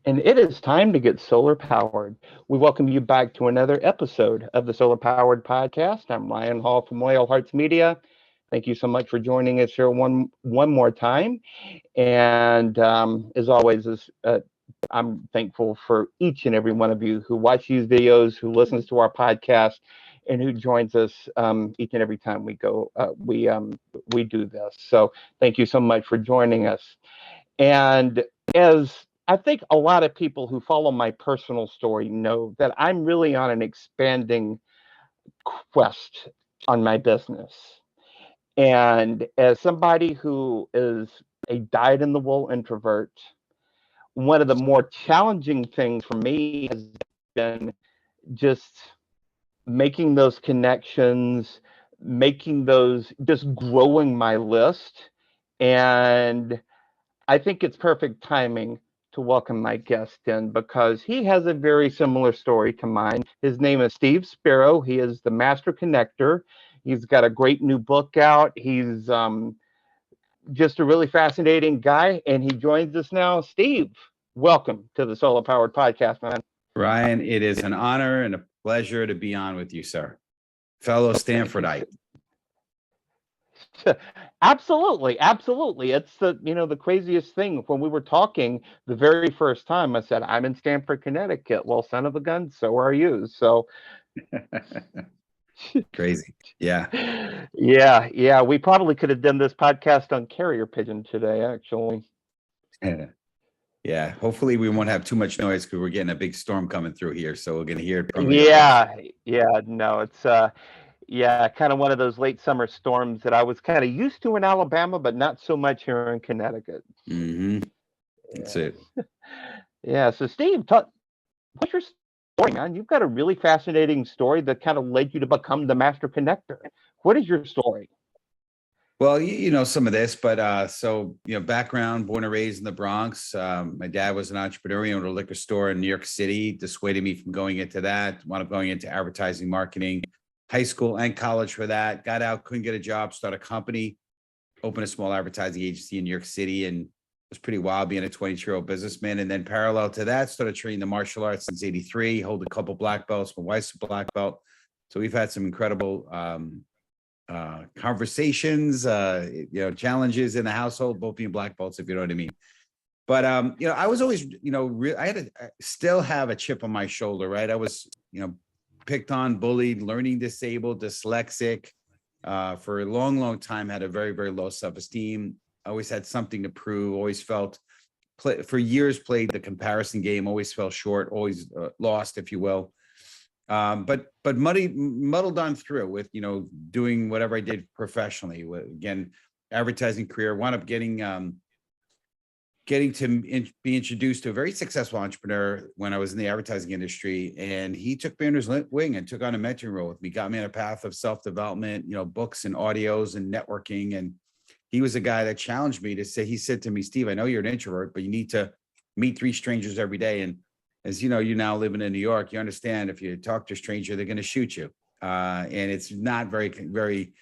And it is time to get solar powered. We welcome you back to another episode of the Solar Powered Podcast. I'm Ryan Hall from Loyal Hearts Media. Thank you so much for joining us here one more time. And as always, I'm thankful for each and every one of you who watch these videos, who listens to our podcast, and who joins us each and every time we do this. So thank you so much for joining us. And as I think a lot of people who follow my personal story know that I'm really on an expanding quest on my business. And as somebody who is a dyed in the wool introvert, one of the more challenging things for me has been just making those connections, making those, just growing my list. And I think it's perfect timing to welcome my guest in because he has a very similar story to mine. His name is Steve Spiro. He is the master connector. He's got a great new book out. He's just a really fascinating guy, and he joins us now. Steve, welcome to the Solar Powered Podcast, man. Ryan, it is an honor and a pleasure to be on with you, sir. Fellow Stanfordite. Absolutely, absolutely. It's the craziest thing. When we were talking the very first time, I said, I'm in Stamford, Connecticut. Well, son of a gun, so are you. So Crazy. Yeah. yeah. We probably could have done this podcast on carrier pigeon today, actually. Yeah. Hopefully we won't have too much noise because we're getting a big storm coming through here. So we're gonna hear it from your voice. Yeah. No, it's yeah, kind of one of those late summer storms that I was kind of used to in Alabama, but not so much here in Connecticut. Mm-hmm. That's Yeah. it. Yeah. So Steve, what's your story, man? You've got a really fascinating story that kind of led you to become the master connector. What is your story? Well, you know some of this, but background, born and raised in the Bronx. My dad was an entrepreneur. He owned a liquor store in New York City, dissuaded me from going into that, wound up going into advertising marketing, high school and college for that. Got out, couldn't get a job, started a company, opened a small advertising agency in New York City, and it was pretty wild being a 22-year-old businessman. And then parallel to that, started training the martial arts since '83, hold a couple black belts. My wife's a black belt. So we've had some incredible conversations, challenges in the household, both being black belts, if you know what I mean. But I was always, I still have a chip on my shoulder, right? I was, picked on, bullied, learning disabled, dyslexic, for a long, long time, had a very, very low self-esteem. Always had something to prove, always felt, for years played the comparison game, always fell short, always lost, if you will. But muddled on through with, doing whatever I did professionally. Again, advertising career, wound up getting to be introduced to a very successful entrepreneur when I was in the advertising industry. And he took me under his wing and took on a mentoring role with me, got me on a path of self-development, books and audios and networking. And he was a guy that challenged me he said to me, Steve, I know you're an introvert, but you need to meet 3 strangers every day. And as you know, you now living in New York, you understand if you talk to a stranger, they're going to shoot you. And it's not very, very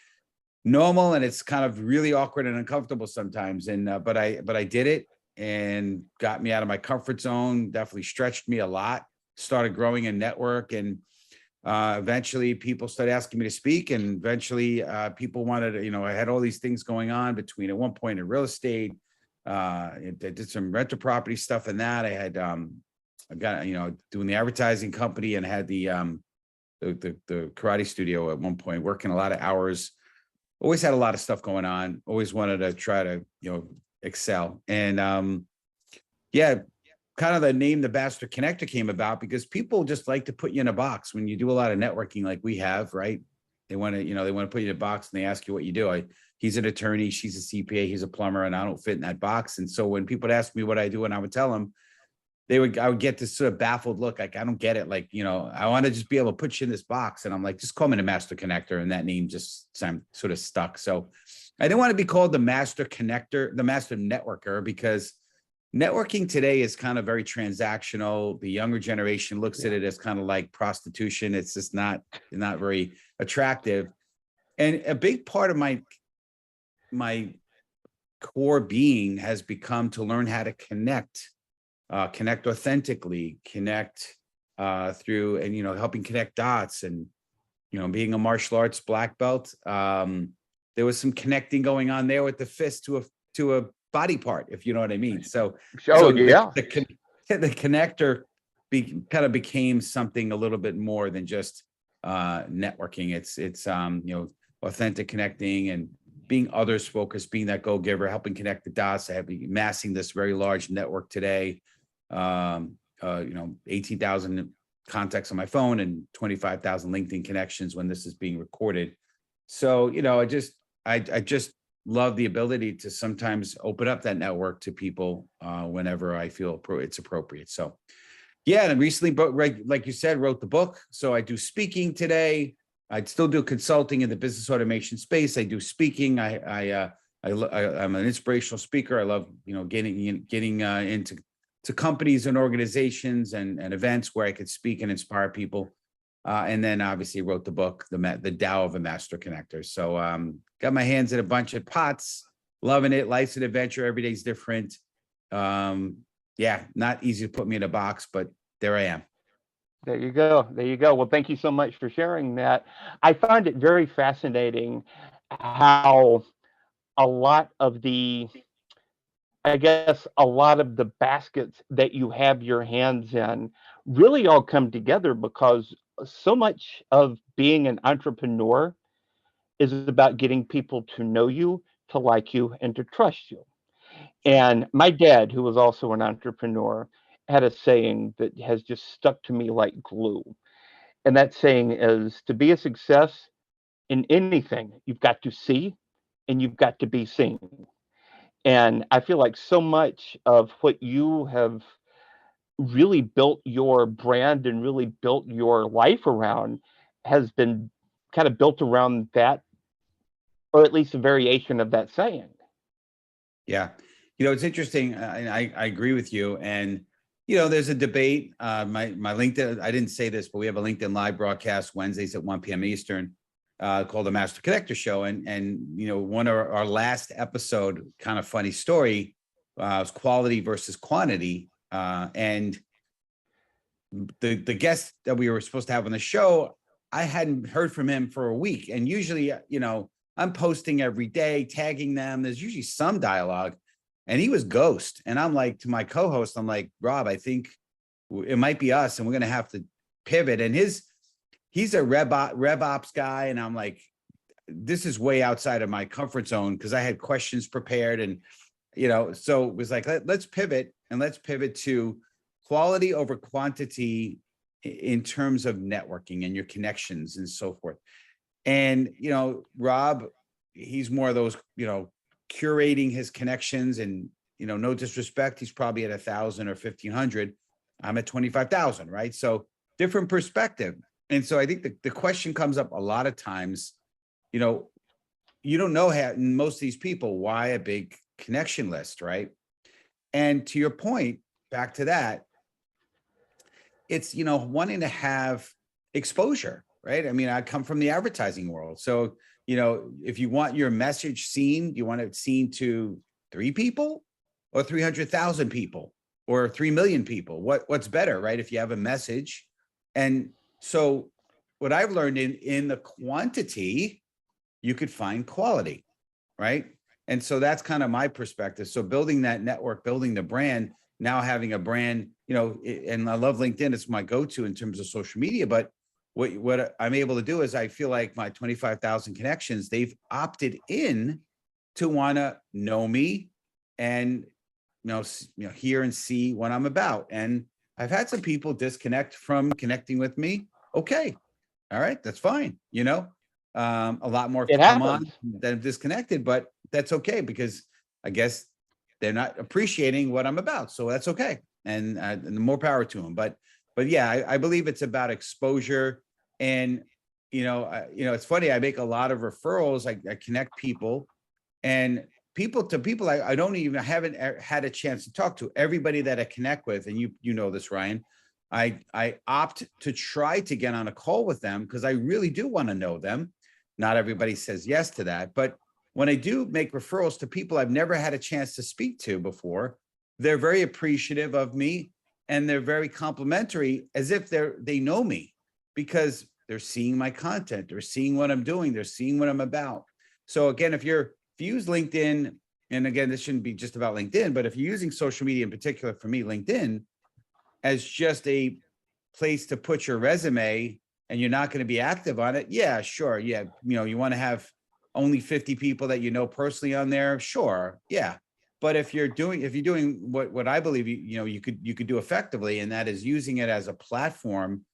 normal. And it's kind of really awkward and uncomfortable sometimes. And, but I did it and got me out of my comfort zone, definitely stretched me a lot, started growing a network. And eventually people started asking me to speak. And eventually people wanted to, I had all these things going on between at one point in real estate. I did some rental property stuff and that I had, I got, doing the advertising company and had the karate studio at one point, working a lot of hours, always had a lot of stuff going on, always wanted to try to, excel. And kind of the name, the Master Connector came about because people just like to put you in a box when you do a lot of networking like we have, right? They want to put you in a box and they ask you what you do. He's an attorney, she's a CPA, he's a plumber, and I don't fit in that box. And so when people would ask me what I do, and I would tell them, I would get this sort of baffled look, like, I don't get it. Like, I want to just be able to put you in this box. And I'm like, just call me the Master Connector. And that name just sort of stuck. So I didn't want to be called the Master Connector, the Master Networker, because networking today is kind of very transactional. The younger generation looks at it as kind of like prostitution. It's just not very attractive. And a big part of my core being has become to learn how to connect connect authentically, connect through, and, helping connect dots, and, being a martial arts black belt. There was some connecting going on there with the fist to a body part, if you know what I mean. So, Oh, yeah. the connector kind of became something a little bit more than just networking. It's authentic connecting and being others focused, being that go-giver, helping connect the dots, amassing this very large network today. 18,000 contacts on my phone and 25,000 LinkedIn connections when this is being recorded. So, I just love the ability to sometimes open up that network to people whenever I feel it's appropriate. So, yeah, and I recently, like you said, wrote the book. So I do speaking today. I still do consulting in the business automation space. I do speaking. I'm an inspirational speaker. I love, getting into companies and organizations and events where I could speak and inspire people. And then obviously wrote the book, the TAO of a Master Connector. So got my hands in a bunch of pots, loving it. Life's an adventure. Every day's different. Yeah, not easy to put me in a box, but there I am. There you go. There you go. Well, thank you so much for sharing that. I find it very fascinating how a lot of a lot of the baskets that you have your hands in really all come together because so much of being an entrepreneur is about getting people to know you, to like you, and to trust you. And my dad, who was also an entrepreneur, had a saying that has just stuck to me like glue. And that saying is to be a success in anything, you've got to see and you've got to be seen. And I feel like so much of what you have really built your brand and really built your life around has been kind of built around that, or at least a variation of that saying. Yeah. It's interesting. And I agree with you. And, there's a debate. My LinkedIn, I didn't say this, but we have a LinkedIn live broadcast Wednesdays at 1 p.m. Eastern called the Master Connector Show. And one of our last episode, kind of funny story, was quality versus quantity. And the guest that we were supposed to have on the show, I hadn't heard from him for a week. And usually, I'm posting every day, tagging them. There's usually some dialogue. And he was ghost. And I'm like, to my co-host, I'm like, Rob, I think it might be us and we're going to have to pivot. And he's a rev ops guy. And I'm like, this is way outside of my comfort zone because I had questions prepared. And, so it was like, let's pivot to quality over quantity in terms of networking and your connections and so forth. And, Rob, he's more of those, curating his connections and, no disrespect, he's probably at 1,000 or 1,500. I'm at 25,000, right? So different perspective. And so I think the question comes up a lot of times, you don't know how, most of these people, why a big connection list, right? And to your point, back to that, it's, wanting to have exposure, right? I mean, I come from the advertising world. So, if you want your message seen, you want it seen to 3 people or 300,000 people or 3 million people. What's better, right? If you have a message. And so what I've learned in the quantity, you could find quality, right? And so that's kind of my perspective. So building that network, building the brand, now having a brand, and I love LinkedIn, it's my go-to in terms of social media, but what I'm able to do is I feel like my 25,000 connections, they've opted in to want to know me and, hear and see what I'm about. And I've had some people disconnect from connecting with me. Okay. All right. That's fine. A lot more It come on happens. that have disconnected, but that's okay because I guess they're not appreciating what I'm about. So that's okay. And more power to them. But yeah, I believe it's about exposure. And, it's funny. I make a lot of referrals. I connect people and people I don't even haven't had a chance to talk to. Everybody that I connect with. And you know this, Ryan, I opt to try to get on a call with them because I really do want to know them. Not everybody says yes to that. But when I do make referrals to people I've never had a chance to speak to before, they're very appreciative of me, and they're very complimentary, as if they know me, because they're seeing my content, they're seeing what I'm doing, they're seeing what I'm about. So again, if you use LinkedIn, and again, this shouldn't be just about LinkedIn, but if you're using social media, in particular for me, LinkedIn, as just a place to put your resume, and you're not going to be active on it, yeah, sure. Yeah. You want to have only 50 people that you know personally on there. Sure. Yeah. But if you're doing what I believe you could do effectively, and that is using it as a platform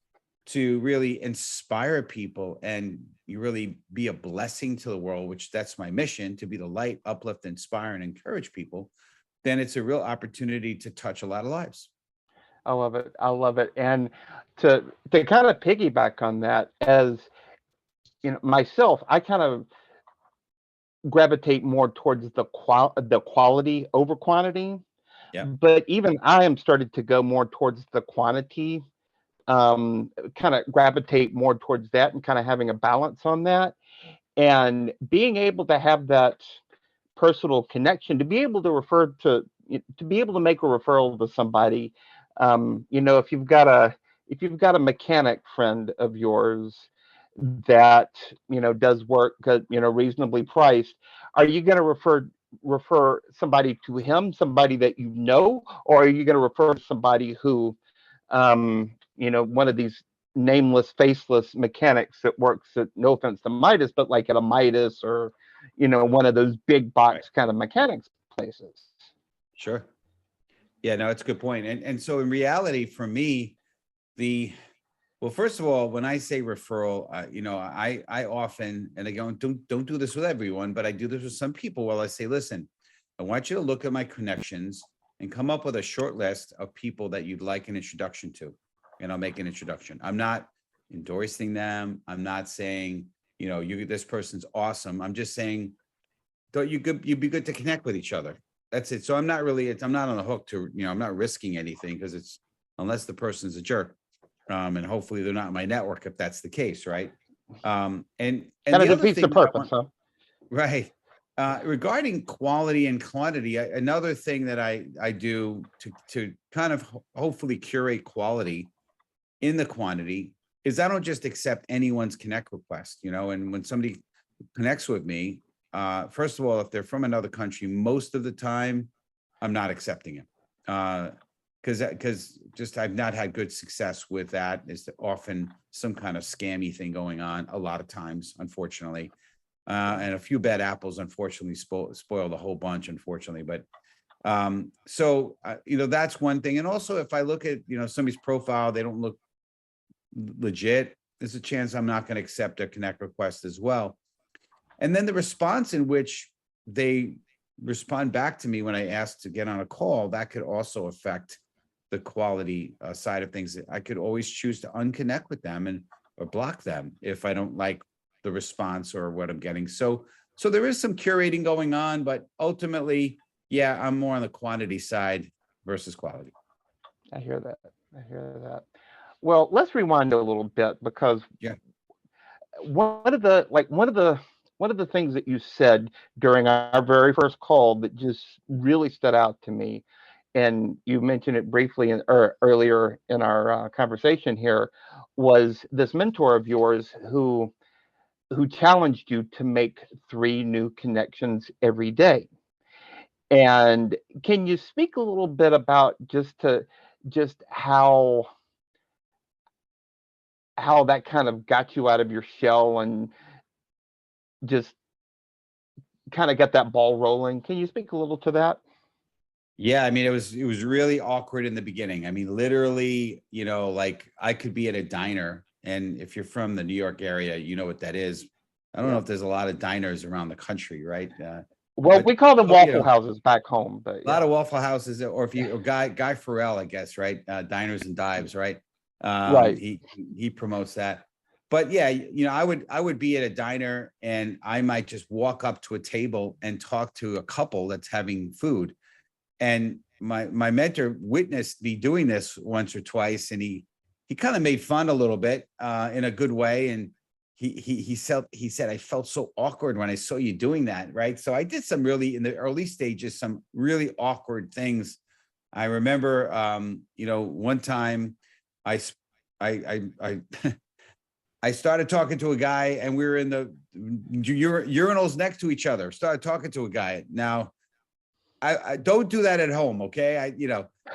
to really inspire people, and you really be a blessing to the world, which that's my mission, to be the light, uplift, inspire, and encourage people, then it's a real opportunity to touch a lot of lives. I love it. I love it. And to kind of piggyback on that, as myself, I kind of gravitate more towards the quality over quantity. Yeah. But even I am started to go more towards the quantity, kind of gravitate more towards that, and kind of having a balance on that, and being able to have that personal connection, to be able to to be able to make a referral to somebody. If you've got a mechanic friend of yours that does work good, reasonably priced, are you going to refer somebody to him, somebody that you know, or are you going to refer somebody who, one of these nameless, faceless mechanics that works at, no offense to Midas, but like at a Midas, or one of those big Right. box kind of mechanics places? Sure. Yeah, no, it's a good point. And so in reality, for me, well, first of all, when I say referral, I often, and again, don't do this with everyone, but I do this with some people. Well, I say, listen, I want you to look at my connections and come up with a short list of people that you'd like an introduction to, and I'll make an introduction. I'm not endorsing them. I'm not saying, this person's awesome. I'm just saying, you'd be good to connect with each other. That's it. So I'm not on the hook to, I'm not risking anything, because it's, unless the person's a jerk. And hopefully they're not in my network if that's the case, right? And Kind of the other defeats the thing that I purpose, want, huh? right? Regarding quality and quantity, another thing that I do to kind of hopefully curate quality in the quantity is, I don't just accept anyone's connect request, and when somebody connects with me, first of all, if they're from another country, most of the time I'm not accepting it. Because just I've not had good success with that. Is often some kind of scammy thing going on a lot of times, unfortunately. And a few bad apples, unfortunately, spoil the whole bunch, unfortunately. But that's one thing. And also, if I look at, somebody's profile, they don't look legit, there's a chance I'm not going to accept a connect request as well. And then the response in which they respond back to me when I ask to get on a call, that could also affect the quality side of things. I could always choose to unconnect with them or block them if I don't like the response or what I'm getting. So there is some curating going on, but ultimately, yeah, I'm more on the quantity side versus quality. I hear that. I hear that. Well, let's rewind a little bit, because Yeah. one of the things that you said during our very first call that just really stood out to me, and you mentioned it briefly or earlier in our conversation here, was this mentor of yours who challenged you to make 3 new connections every day. And can you speak a little bit about just how that kind of got you out of your shell, and just kind of get that ball rolling? Can you speak a little to that? Yeah, I mean, it was really awkward in the beginning. I mean, literally, like I could be at a diner, and if you're from the New York area, you know what that is. I don't know Yeah. if there's a lot of diners around the country, right? Well, But we call them oh, Waffle Houses back home, but a lot yeah. of Waffle Houses, or if you, or Guy Farrell, I guess, right? Diners and Dives, right? Right. He promotes that. But yeah, I would be at a diner, and I might just walk up to a table and talk to a couple that's having food. And my mentor witnessed me doing this once or twice, and he kind of made fun a little bit in a good way. And he said, I felt so awkward when I saw you doing that, right? So I did some really, in the early stages, some really awkward things I remember, one time I, I I started talking to a guy and we were in the urinals next to each other, started talking to a guy. Now, I don't do that at home. Okay.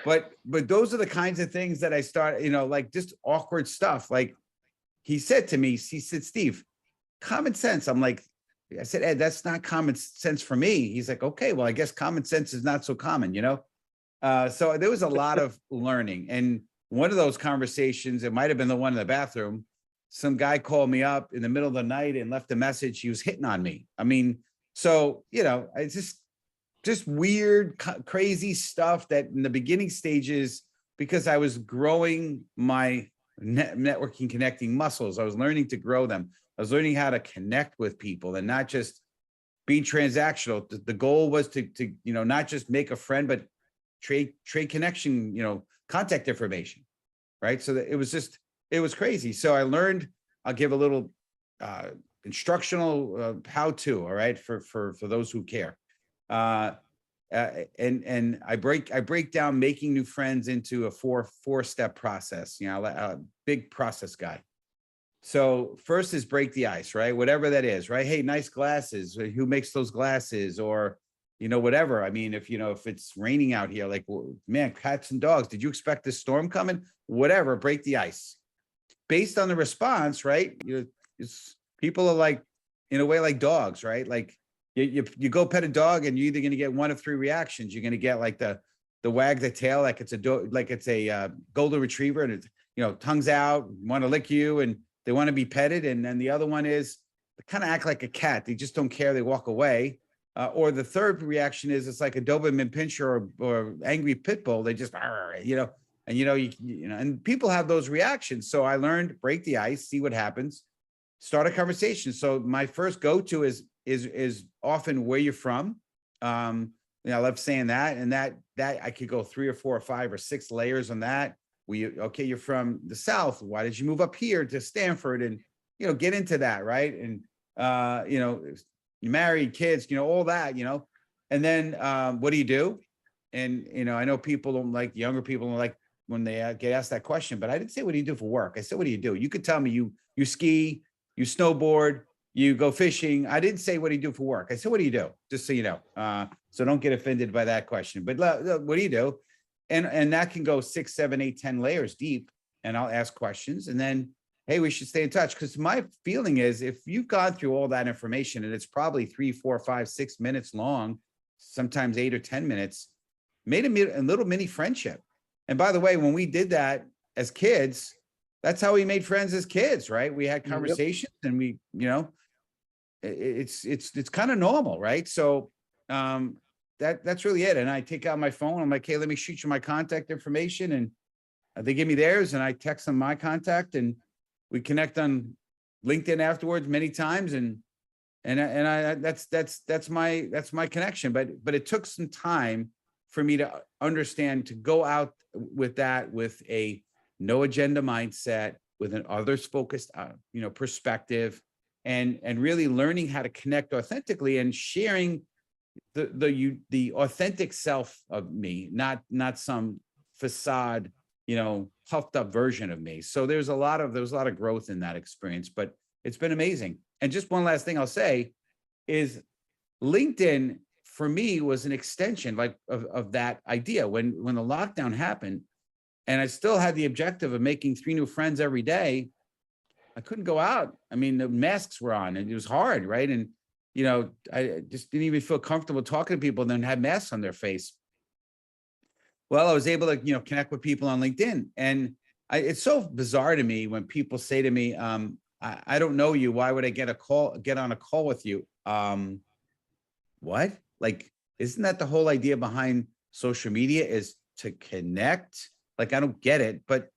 But those are the kinds of things that I start, like just awkward stuff. Like he said to me, he said, Steve, common sense. I said, Ed, that's not common sense for me. He's like, okay, well, I guess common sense is not so common. So there was a lot of learning. And one of those conversations, it might've been the one in the bathroom. Some guy called me up in the middle of the night and left a message. He was hitting on me. I mean, so, it's just weird, crazy stuff that in the beginning stages, because I was growing my networking, connecting muscles, I was learning to grow them. I was learning how to connect with people and not just being transactional. The goal was to not just make a friend, but trade connection, contact information, right? So that it was crazy. So I learned, I'll give a little instructional how-to, all right, for those who care. And I break down making new friends into a four-step process, a big process guy. So first is break the ice, right? Whatever that is, right? Hey, nice glasses. Who makes those glasses? Or, whatever. I mean, if it's raining out here, like, well, man, cats and dogs, did you expect this storm coming? Whatever, break the ice. Based on the response, right? People are like, in a way, like dogs, right? Like you go pet a dog and you're either going to get one of three reactions. You're going to get like the wag the tail, like it's a golden retriever and it's, tongues out, want to lick you and they want to be petted. And then the other one is they kind of act like a cat. They just don't care. They walk away. Or the third reaction is it's like a Doberman Pinscher or angry pit bull. They just, and people have those reactions. So I learned break the ice, see what happens, start a conversation. So my first go-to is often where you're from. I love saying that, and that I could go 3 or 4 or 5 or 6 layers on that. You're from the South. Why did you move up here to Stanford? And, get into that. Right. And, you married, kids, all that, and then what do you do? And, I know people don't like, younger people don't like when they get asked that question, but I didn't say, what do you do for work? I said, what do you do? You could tell me you ski, you snowboard, you go fishing. I didn't say, what do you do for work? I said, what do you do? Just so you know. So don't get offended by that question, but what do you do? And that can go 6, 7, 8, 10 layers deep. And I'll ask questions and then, hey, we should stay in touch. Because my feeling is if you've gone through all that information and it's probably 3, 4, 5, 6 minutes long, sometimes 8 or 10 minutes, made a little mini friendship. And by the way, when we did that as kids, that's how we made friends as kids, right? We had conversations and we, it's kind of normal, right? So that's really it. And I take out my phone. I'm like, hey, let me shoot you my contact information. And they give me theirs and I text them my contact and we connect on LinkedIn afterwards many times. And that's my connection. But it took some time for me to understand, to go out with that, with a no agenda mindset, with an others focused, perspective, and really learning how to connect authentically and sharing the authentic self of me, not some facade, puffed up version of me. So there was a lot of growth in that experience, but it's been amazing. And just one last thing I'll say is LinkedIn for me was an extension of that idea. When the lockdown happened and I still had the objective of making 3 new friends every day, I couldn't go out. I mean, the masks were on and it was hard, right? And I just didn't even feel comfortable talking to people and then had masks on their face. Well, I was able to, connect with people on LinkedIn. And it's so bizarre to me when people say to me, I don't know you. Why would I get on a call with you? What? Like, isn't that the whole idea behind social media, is to connect? Like, I don't get it, but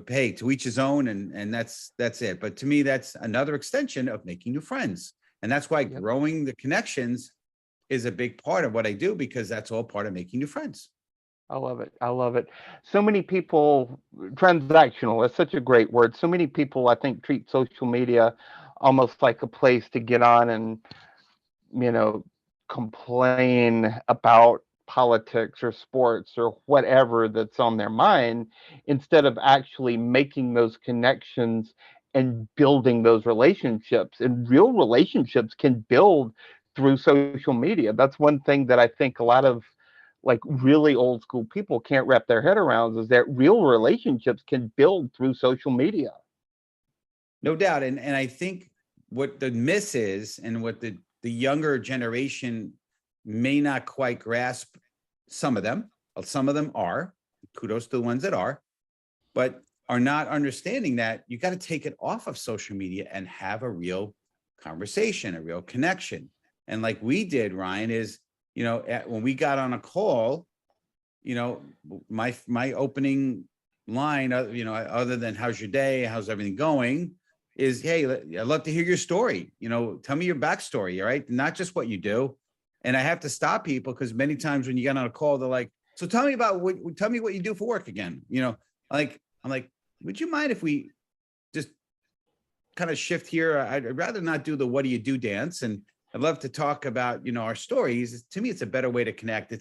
hey, to each his own. And that's it. But to me, that's another extension of making new friends. And that's why growing the connections is a big part of what I do, because that's all part of making new friends. I love it. I love it. So many people, transactional, that's such a great word. So many people, I think, treat social media almost like a place to get on and, you know, complain about politics or sports or whatever that's on their mind, instead of actually making those connections and building those relationships. And real relationships can build through social media. That's one thing that I think a lot of like really old school people can't wrap their head around, is that real relationships can build through social media. No doubt. And I think what the miss is, and what the younger generation may not quite grasp, some of them, are, kudos to the ones that are, but are not understanding that you got to take it off of social media and have a real conversation, a real connection. And like we did, Ryan, is, when we got on a call, my opening line, other than how's your day, how's everything going, is, hey, I'd love to hear your story. Tell me your backstory, all right? Not just what you do. And I have to stop people because many times when you get on a call, they're like, so tell me what you do for work again. I'm like, would you mind if we just kind of shift here? I'd rather not do the what do you do dance. And I'd love to talk about, our stories. To me, it's a better way to connect.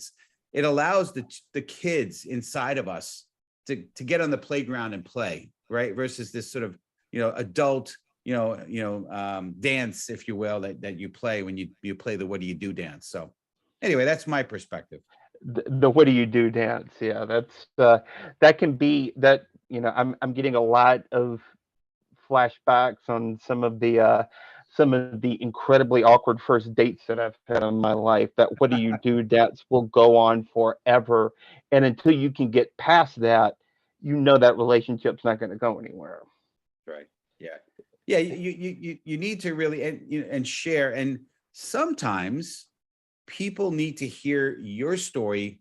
It allows the kids inside of us to get on the playground and play, right? Versus this sort of, adult, dance, if you will, that you play when you play the what do you do dance. So anyway, that's my perspective. The what do you do dance? Yeah, that's that can be that. I'm getting a lot of flashbacks on some of the incredibly awkward first dates that I've had in my life. That what do you do dance will go on forever, and until you can get past that, that relationship's not going to go anywhere. Right. Yeah. Yeah. You need to really and share. And sometimes people need to hear your story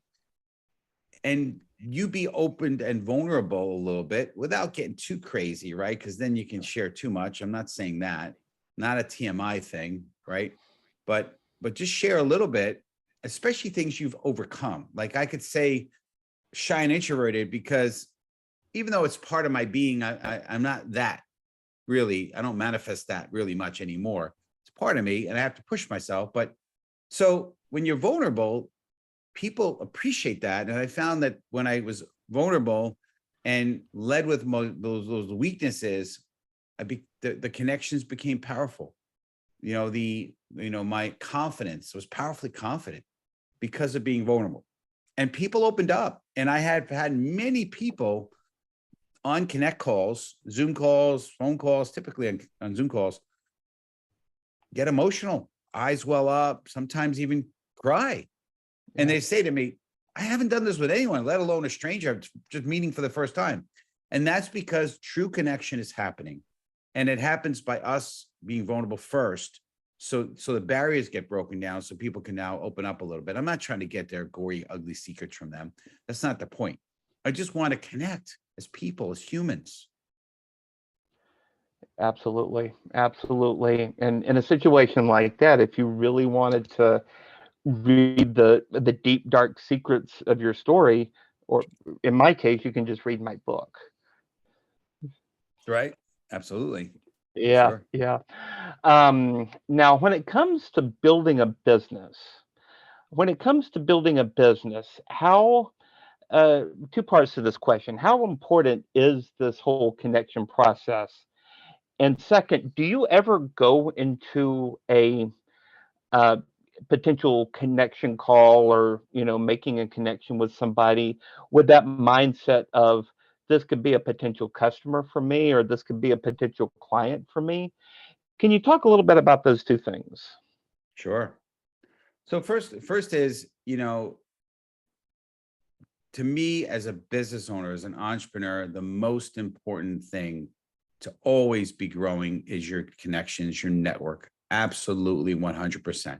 and you be open and vulnerable a little bit without getting too crazy, right? Because then you can share too much. I'm not saying that, not a TMI thing, right? But just share a little bit, especially things you've overcome. Like I could say shy and introverted because even though it's part of my being, I'm not that really. I don't manifest that really much anymore. It's part of me and I have to push myself. But so when you're vulnerable, people appreciate that. And I found that when I was vulnerable and led with those weaknesses, the connections became powerful. My confidence was powerfully confident because of being vulnerable. And people opened up. And I had had many people on Connect calls, Zoom calls, phone calls, typically on Zoom calls, get emotional, eyes well up, sometimes even cry. And they say to me, I haven't done this with anyone, let alone a stranger, I'm just meeting for the first time. And that's because true connection is happening. And it happens by us being vulnerable first. So the barriers get broken down so people can now open up a little bit. I'm not trying to get their gory, ugly secrets from them. That's not the point. I just want to connect as people, as humans. Absolutely, absolutely. And in a situation like that, if you really wanted to read the deep dark secrets of your story, or in my case, you can just read my book. Right. Absolutely. Yeah, Sure. yeah. Now, when it comes to building a business, how two parts to this question: how important is this whole connection process? And second, do you ever go into a uh, potential connection call, or making a connection with somebody with that mindset of, this could be a potential customer for me, or this could be a potential client for me? Can you talk a little bit about those two things? Sure. So first is, to me as a business owner, as an entrepreneur, the most important thing to always be growing is your connections, your network. Absolutely 100%.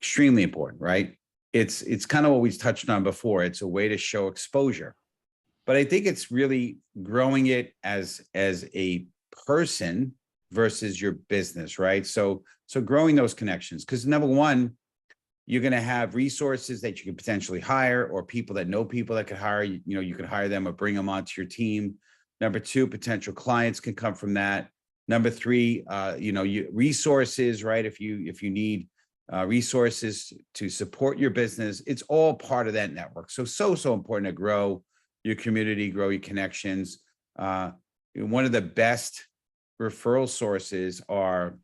Extremely important, right? It's kind of what we touched on before. It's a way to show exposure. But I think it's really growing it as a person versus your business, right? So growing those connections, because number one, you're going to have resources that you can potentially hire, or people that know people that could hire you. You can hire them or bring them onto your team. Number two, potential clients can come from that. Number three, resources, right? If you need resources to support your business. It's all part of that network. So important to grow your community, grow your connections. One of the best referral sources are,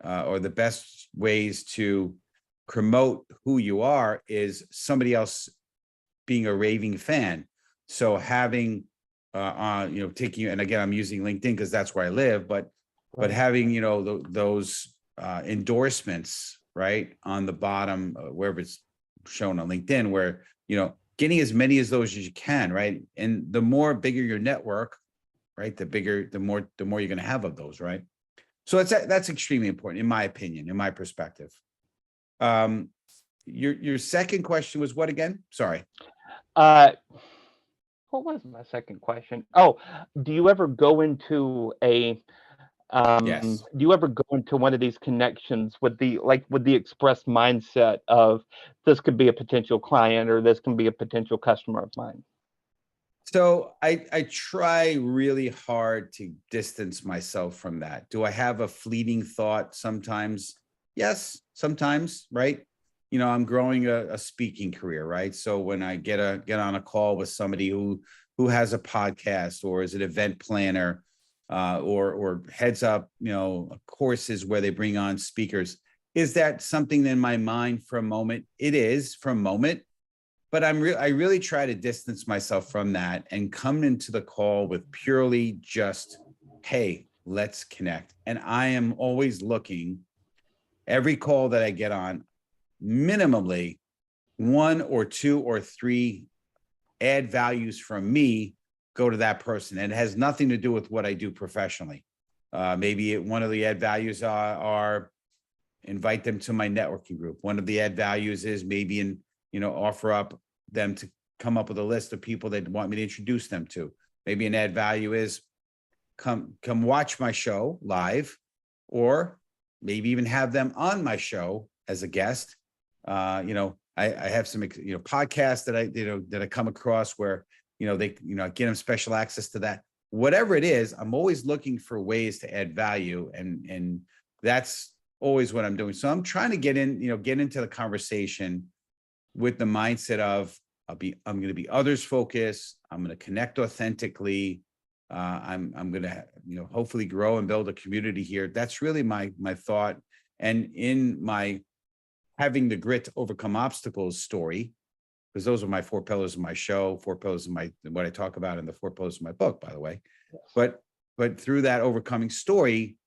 or the best ways to promote who you are is somebody else being a raving fan. So having, taking, and again, I'm using LinkedIn because that's where I live, but having, those endorsements, right, on the bottom, wherever it's shown on LinkedIn, where, getting as many as those as you can, right? And the more bigger your network, right, the more you're going to have of those, right? So that's extremely important, in my opinion, in my perspective. Your second question was what again? Sorry. What was my second question? Oh, do you ever go into a Yes. do you ever go into one of these connections with the express mindset of this could be a potential client or this can be a potential customer of mine? So I try really hard to distance myself from that. Do I have a fleeting thought sometimes? Yes, sometimes, right? I'm growing a speaking career, right? So when I get on a call with somebody who has a podcast or is an event planner, or heads up, courses where they bring on speakers, is that something in my mind for a moment? It is for a moment. But I really try to distance myself from that and come into the call with purely just, hey, let's connect. And I am always looking, every call that I get on, minimally 1 or 2 or 3 add values from me go to that person. And it has nothing to do with what I do professionally. Maybe one of the add values are invite them to my networking group. One of the add values is maybe offer up them to come up with a list of people that want me to introduce them to. Maybe an add value is come watch my show live, or maybe even have them on my show as a guest. I have some podcasts that I come across where they get them special access to that. Whatever it is, I'm always looking for ways to add value, and that's always what I'm doing. So I'm trying to get into the conversation with the mindset of I'm going to be others focused. I'm going to connect authentically. I'm going to hopefully grow and build a community here. That's really my thought. And in my having the grit to overcome obstacles story, because those are my 4 pillars of my show, 4 pillars of what I talk about in the 4 pillars of my book, by the way. Yes. But through that overcoming story,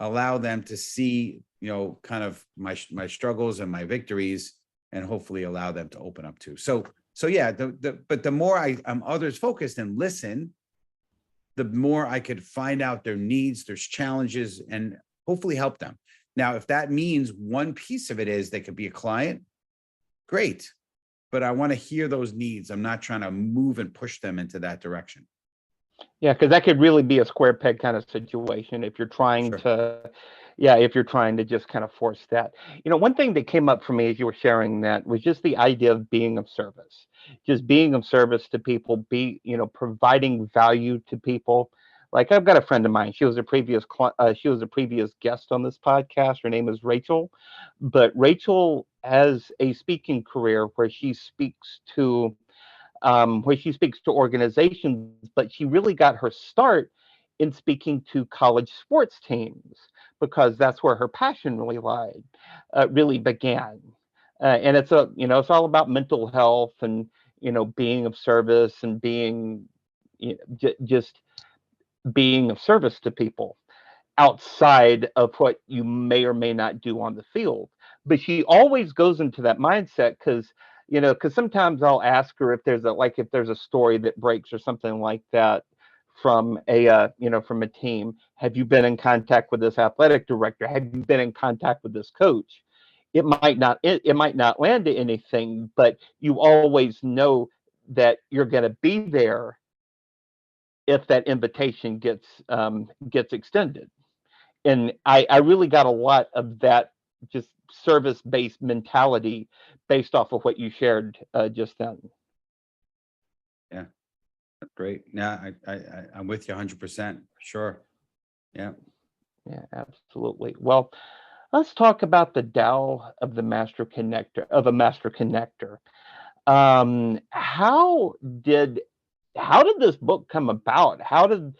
allow them to see kind of my struggles and my victories, and hopefully allow them to open up too. So yeah, but the more I'm others focused and listen, the more I could find out their needs, their challenges, and hopefully help them. Now, if that means one piece of it is they could be a client, great. But I want to hear those needs. I'm not trying to move and push them into that direction. Yeah, because that could really be a square peg kind of situation if you're trying to, if you're trying to just kind of force that. One thing that came up for me as you were sharing that was just the idea of being of service, just being of service to people, providing value to people. Like I've got a friend of mine. She was a previous guest on this podcast. Her name is Rachel, but Rachel has a speaking career where she speaks to organizations, but she really got her start in speaking to college sports teams because that's where her passion really began. And it's all about mental health and being of service and being just being of service to people outside of what you may or may not do on the field. But she always goes into that mindset because sometimes I'll ask her if there's a story that breaks or something like that from from a team. Have you been in contact with this athletic director? Have you been in contact with this coach? It might not land to anything, but you always know that you're going to be there if that invitation gets extended. And I really got a lot of that just service-based mentality based off of what you shared just then. Yeah, that's great. Yeah, I'm with you 100%. Sure. Yeah. Yeah, absolutely. Well, Let's talk about the Tao of the master connector of a master connector. Um, how did how did this book come about? How did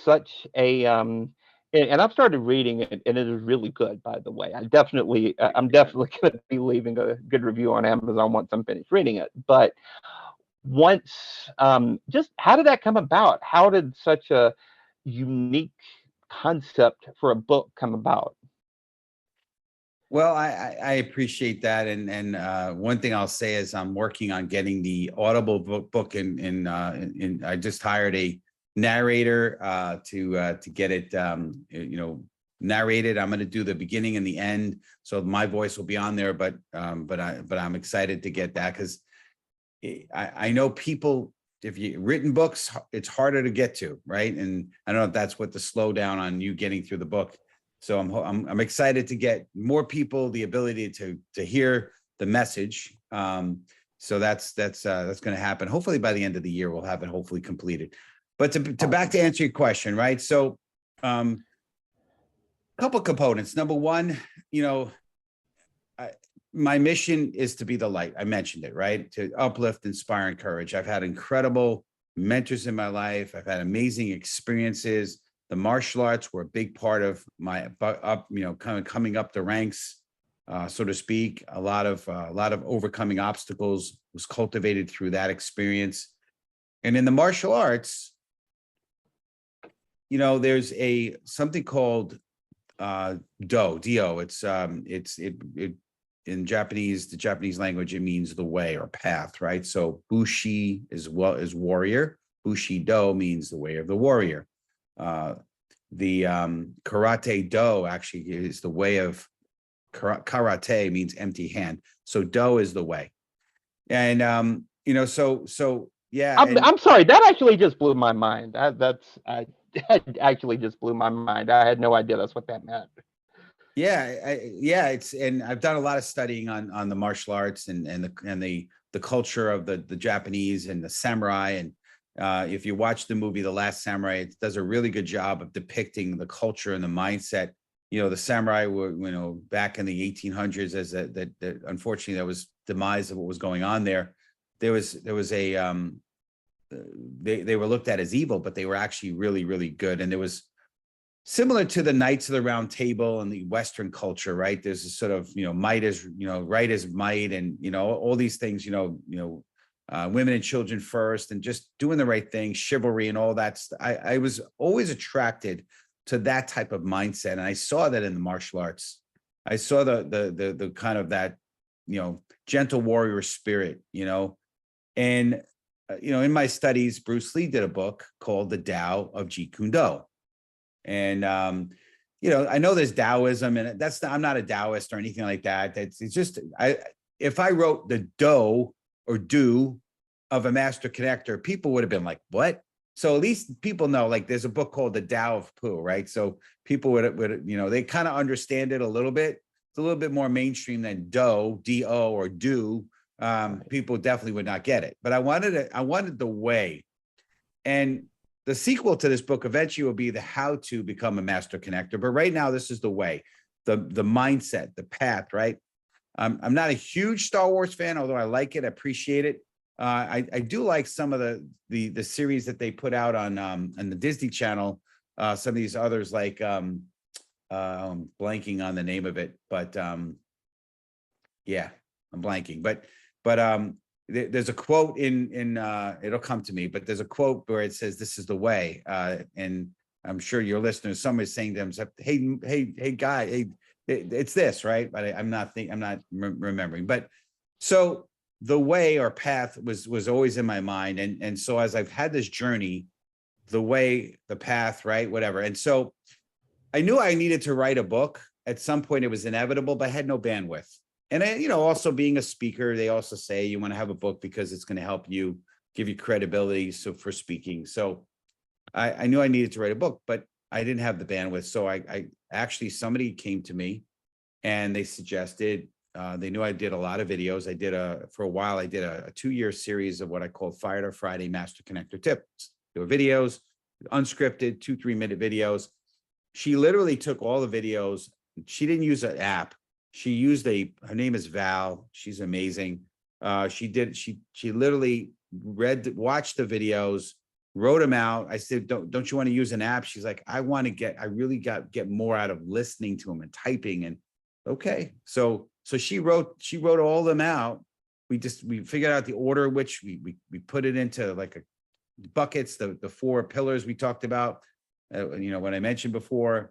such a and I've started reading it, and it is really good, by the way. I'm definitely going to be leaving a good review on Amazon once I'm finished reading it. But once just how did that come about? How did such a unique concept for a book come about? Well, I appreciate that, and one thing I'll say is I'm working on getting the Audible book in I just hired a narrator to get it narrated. I'm going to do the beginning and the end, so my voice will be on there. But I'm excited to get that because I know people. If you written books, it's harder to get to, right? And I don't know if that's what the slowdown on you getting through the book. So I'm excited to get more people the ability to hear the message. So that's going to happen. Hopefully by the end of the year we'll have it hopefully completed. But to back to answer your question, right? So a couple components. Number one, my mission is to be the light. I mentioned it, right? To uplift, inspire, encourage. I've had incredible mentors in my life. I've had amazing experiences. The martial arts were a big part of my kind of coming up the ranks, so to speak. A lot of overcoming obstacles was cultivated through that experience. And in the martial arts, there's something called do. It's in Japanese, the Japanese language, it means the way or path, right? So Bushi is warrior. Bushido means the way of the warrior. The karate do actually is the way of karate means empty hand. So do is the way. And so yeah. I'm sorry, that actually just blew my mind. That actually just blew my mind. I had no idea that's what that meant. Yeah, and I've done a lot of studying on the martial arts and the culture of the Japanese and the samurai. And if you watch the movie The Last Samurai, it does a really good job of depicting the culture and the mindset. The samurai were, back in the 1800s, as that unfortunately that was demise of what was going on there. There was a they were looked at as evil, but they were actually really, really good. And there was similar to the Knights of the Round Table and the Western culture, right? There's a sort of, might is, right is might, and, all these things, women and children first, and just doing the right thing, chivalry and all that. I was always attracted to that type of mindset. And I saw that in the martial arts. I saw the kind of that, gentle warrior spirit, and, in my studies, Bruce Lee did a book called The Tao of Jeet Kune Do. And, I know there's Taoism, and I'm not a Taoist or anything like that. It's just, if I wrote the do or do of a master connector, people would have been like, what? So at least people know, like, there's a book called The Tao of Pooh, right? So people would they kind of understand it a little bit. It's a little bit more mainstream than do, or do. People definitely would not get it, but I wanted the way. And the sequel to this book eventually will be the how to become a master connector. But right now, this is the way, the mindset, the path, right? I'm not a huge Star Wars fan, although I like it, appreciate it. I do like some of the series that they put out on the Disney Channel. Some of these others, like I'm blanking on the name of it, but yeah, I'm blanking. But there's a quote in it'll come to me, but there's a quote where it says, "This is the way," and I'm sure your listeners, somebody's saying to themselves, "Hey, guy, hey, it's this, right?" But I'm not remembering. But so the way or path was always in my mind, and so as I've had this journey, the way, the path, right, whatever, and so I knew I needed to write a book at some point. It was inevitable, but I had no bandwidth. And also being a speaker, they also say you want to have a book because it's going to help you, give you credibility for speaking. So I knew I needed to write a book, but I didn't have the bandwidth. So I actually, somebody came to me and they suggested, they knew I did a lot of videos. For a while, I did a 2-year series of what I called Fire to Friday Master Connector Tips. There were videos, unscripted, 2-3 minute videos. She literally took all the videos she didn't use an app. She used her name is Val. She's amazing. She literally watched the videos, wrote them out. I said, don't you want to use an app? She's like, I really get more out of listening to them and typing. And okay. So she wrote all of them out. We figured out the order in which we put it into like a buckets, the 4 pillars we talked about, what I mentioned before,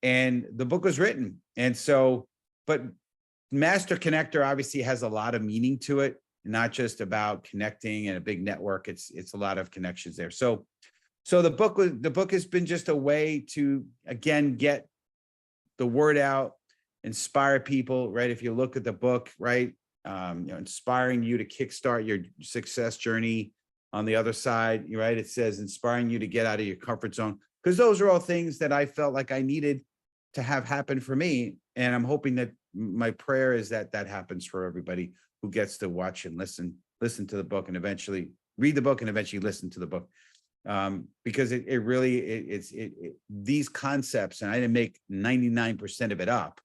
and the book was written. And so, but Master Connector obviously has a lot of meaning to it, not just about connecting and a big network. It's a lot of connections there. So the book has been just a way to, again, get the word out, inspire people, right? If you look at the book, right, inspiring you to kickstart your success journey. On the other side, right, it says inspiring you to get out of your comfort zone, because those are all things that I felt like I needed to have happen for me. And I'm hoping that my prayer is that happens for everybody who gets to watch and listen to the book, and eventually read the book and eventually listen to the book. Because these concepts, and I didn't make 99% of it up.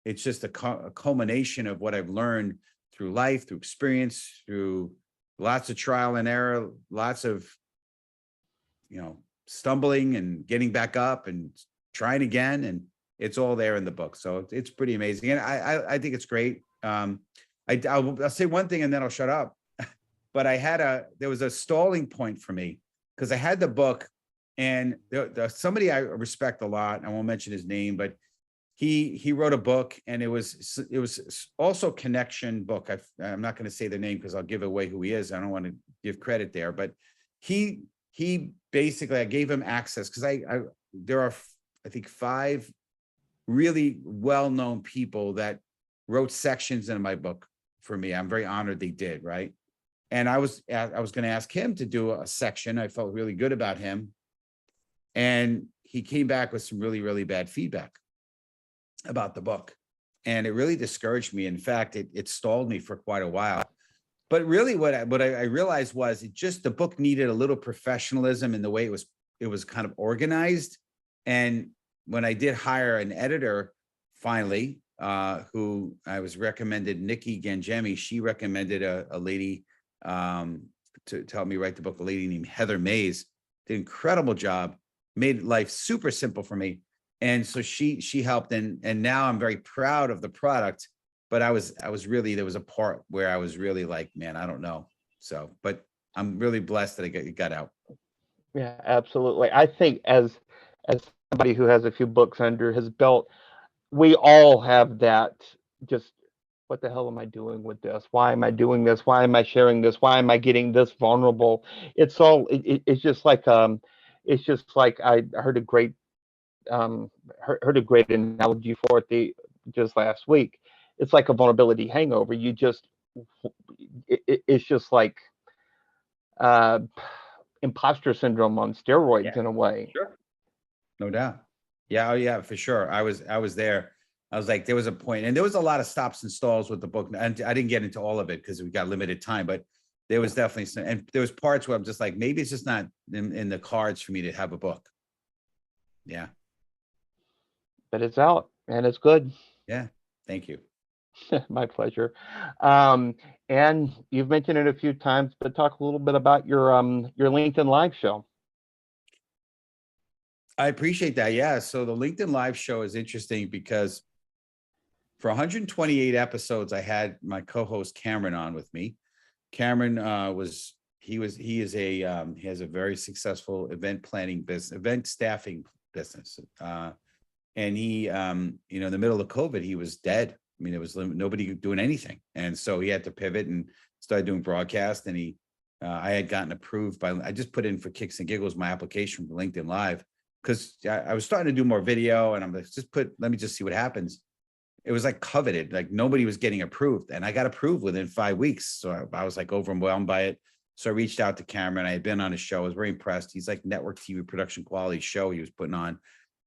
It's just a culmination of what I've learned through life, through experience, through lots of trial and error, lots of, stumbling and getting back up and trying again. And it's all there in the book. So it's pretty amazing. And I think it's great. I'll say one thing and then I'll shut up. But there was a stalling point for me, because I had the book, and somebody I respect a lot, I won't mention his name, but he wrote a book, and it was also connection book. I'm not going to say the name because I'll give away who he is. I don't want to give credit there, but he basically, I gave him access, because there are, I think, 5 really well-known people that wrote sections in my book for me. I'm very honored they did, right? And I was going to ask him to do a section. I felt really good about him. And he came back with some really, really bad feedback about the book. And it really discouraged me. In fact, it stalled me for quite a while. But really what I realized was the book needed a little professionalism in the way it was kind of organized. And when I did hire an editor, finally, who I was recommended, Nikki Gangemi, she recommended a lady to help me write the book, a lady named Heather Mays, did an incredible job, made life super simple for me. And so she helped, and now I'm very proud of the product. But I was really, there was a part where I was really like, man, I don't know. So, but I'm really blessed that it got out. Yeah, absolutely. I think as somebody who has a few books under his belt, we all have that, just, what the hell am I doing with this? Why am I doing this? Why am I sharing this? Why am I getting this vulnerable? It's just like I heard a great heard a great analogy for it just last week. It's like a vulnerability hangover. It's just like uh, imposter syndrome on steroids, Yeah, in a way. sure. No doubt. Yeah. Oh yeah, for sure. I was there. I was like, there was a point, and there was a lot of stops and stalls with the book. And I didn't get into all of it because we got limited time, but there was definitely some, and there was parts where I'm just like, maybe it's just not in the cards for me to have a book. Yeah. But it's out and it's good. Yeah. Thank you. My pleasure. Um, and you've mentioned it a few times, but talk a little bit about your LinkedIn Live show. I appreciate that. Yeah. So the LinkedIn Live show is interesting because for 128 episodes, I had my co-host Cameron on with me. Cameron he has a very successful event staffing business. And he, in the middle of COVID, he was dead. I mean, there was nobody doing anything. And so he had to pivot and started doing broadcast. And I had gotten approved I just put in for kicks and giggles my application for LinkedIn Live, because I was starting to do more video, and I'm like, let me just see what happens. It was like coveted, like nobody was getting approved, and I got approved within 5 weeks. So I was like overwhelmed by it. So I reached out to Cameron. I had been on his show. I was very impressed. He's like network TV production quality show he was putting on.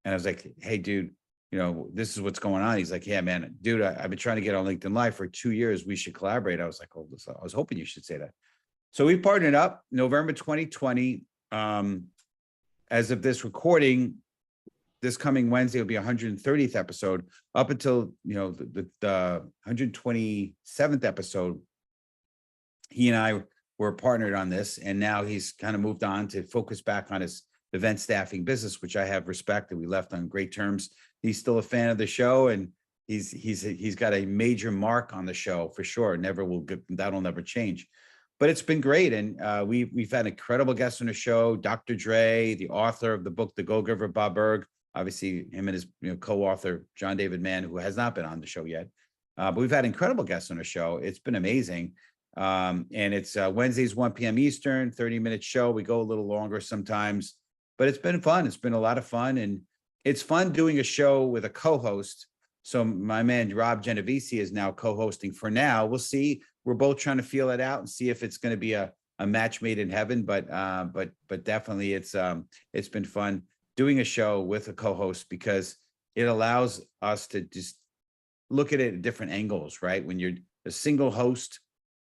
And I was like, hey, dude, this is what's going on. He's like, yeah, man, dude, I've been trying to get on LinkedIn Live for 2 years. We should collaborate. I was like, oh, I was hoping you should say that. So we partnered up November 2020. As of this recording, this coming Wednesday will be 130th episode. Up until the 127th episode, he and I were partnered on this, and now he's kind of moved on to focus back on his event staffing business, which I have respected. We left on great terms. He's still a fan of the show, and he's got a major mark on the show for sure. That'll never change. But it's been great, and we've had incredible guests on the show. Dr. Dre, the author of the book The Go Giver, Bob Berg, obviously him and his co-author John David Mann, who has not been on the show yet. But we've had incredible guests on the show. It's been amazing. And it's Wednesdays, 1 p.m. Eastern, 30-minute show. We go a little longer sometimes, but it's been fun. It's been a lot of fun, and it's fun doing a show with a co-host. So my man Rob Genovese is now co-hosting for now. We'll see. We're both trying to feel it out and see if it's going to be a match made in heaven. But definitely it's been fun doing a show with a co-host, because it allows us to just look at it at different angles, right? When you're a single host,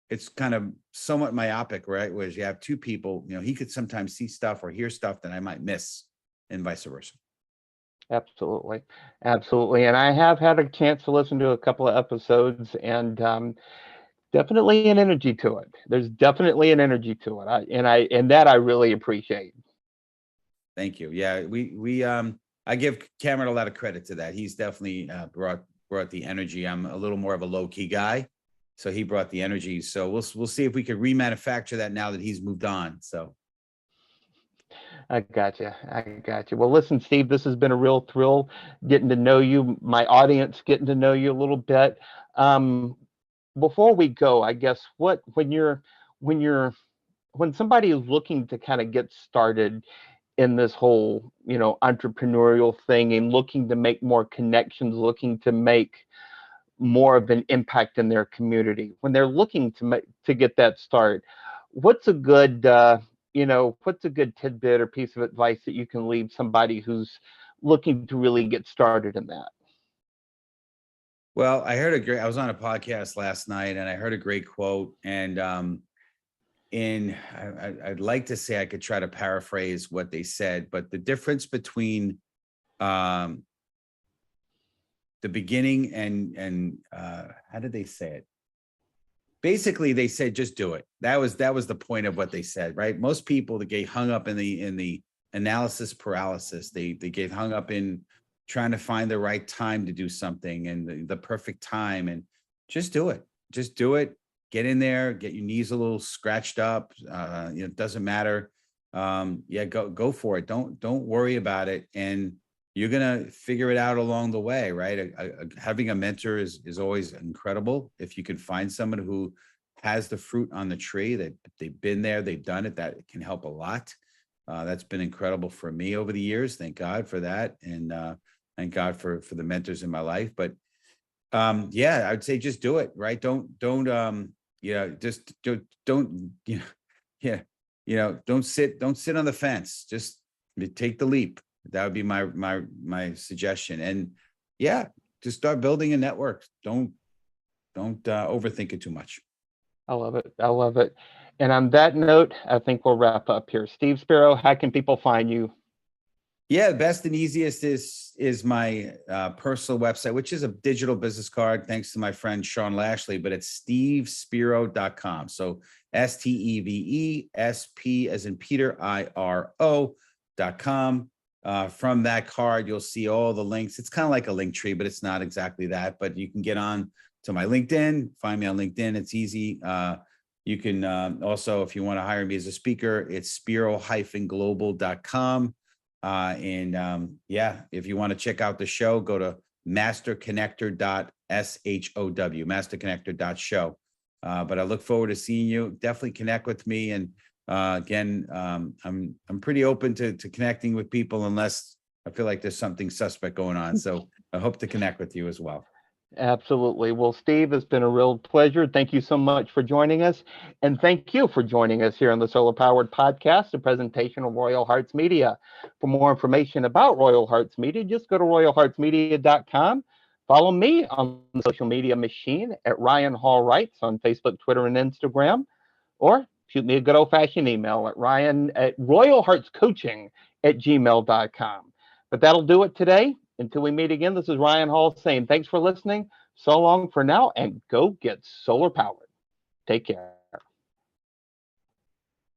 it's kind of somewhat myopic, right? Whereas you have two people, he could sometimes see stuff or hear stuff that I might miss, and vice versa. Absolutely. Absolutely. And I have had a chance to listen to a couple of episodes, and definitely an energy to it. There's definitely an energy to it. And that I really appreciate. Thank you. Yeah, I give Cameron a lot of credit to that. He's definitely brought the energy. I'm a little more of a low key guy, so he brought the energy. So we'll see if we could remanufacture that now that he's moved on. So I got you. Well, listen, Steve, this has been a real thrill getting to know you, my audience getting to know you a little bit. Before we go, I guess when somebody is looking to kind of get started in this whole, entrepreneurial thing, and looking to make more connections, looking to make more of an impact in their community, when they're looking to get that start, what's a good tidbit or piece of advice that you can leave somebody who's looking to really get started in that? Well, I was on a podcast last night, and I heard a great quote, and I'd like to say I could try to paraphrase what they said, but the difference between the beginning and how did they say it? Basically, they said, just do it. That was the point of what they said, right? Most people that get hung up in the analysis paralysis, they get hung up in trying to find the right time to do something, and the perfect time, and just do it. Just do it. Get in there, get your knees a little scratched up. It doesn't matter. Go for it. Don't worry about it. And you're going to figure it out along the way, right? Having a mentor is always incredible. If you can find someone who has the fruit on the tree, that they've been there, they've done it, that can help a lot. That's been incredible for me over the years. Thank God for that. And thank God for the mentors in my life. But I would say just do it, right? Don't sit on the fence. Just take the leap. That would be my suggestion. And just start building a network. Don't overthink it too much. I love it. And on that note, I think we'll wrap up here. Steve Spiro, how can people find you? Yeah, the best and easiest is my personal website, which is a digital business card, thanks to my friend Sean Lashley, but it's stevespiro.com. So STEVESP as in Peter, IRO.com. From that card, you'll see all the links. It's kind of like a link tree, but it's not exactly that. But you can get on to my LinkedIn, find me on LinkedIn. It's easy. You can also, if you want to hire me as a speaker, it's spiro-global.com. If you want to check out the show, go to masterconnector.show, masterconnector.show. But I look forward to seeing you. Definitely connect with me. And again, I'm pretty open to connecting with people unless I feel like there's something suspect going on. So I hope to connect with you as well. Absolutely. Well, Steve, it's been a real pleasure. Thank you so much for joining us. And thank you for joining us here on the Solar Powered Podcast, a presentation of Royal Hearts Media. For more information about Royal Hearts Media, just go to royalheartsmedia.com. Follow me on the social media machine at Ryan Hall Writes on Facebook, Twitter, and Instagram. Or shoot me a good old-fashioned email at royalheartscoaching@gmail.com. But that'll do it today. Until we meet again, this is Ryan Hall saying thanks for listening. So long for now, and go get solar powered. Take care.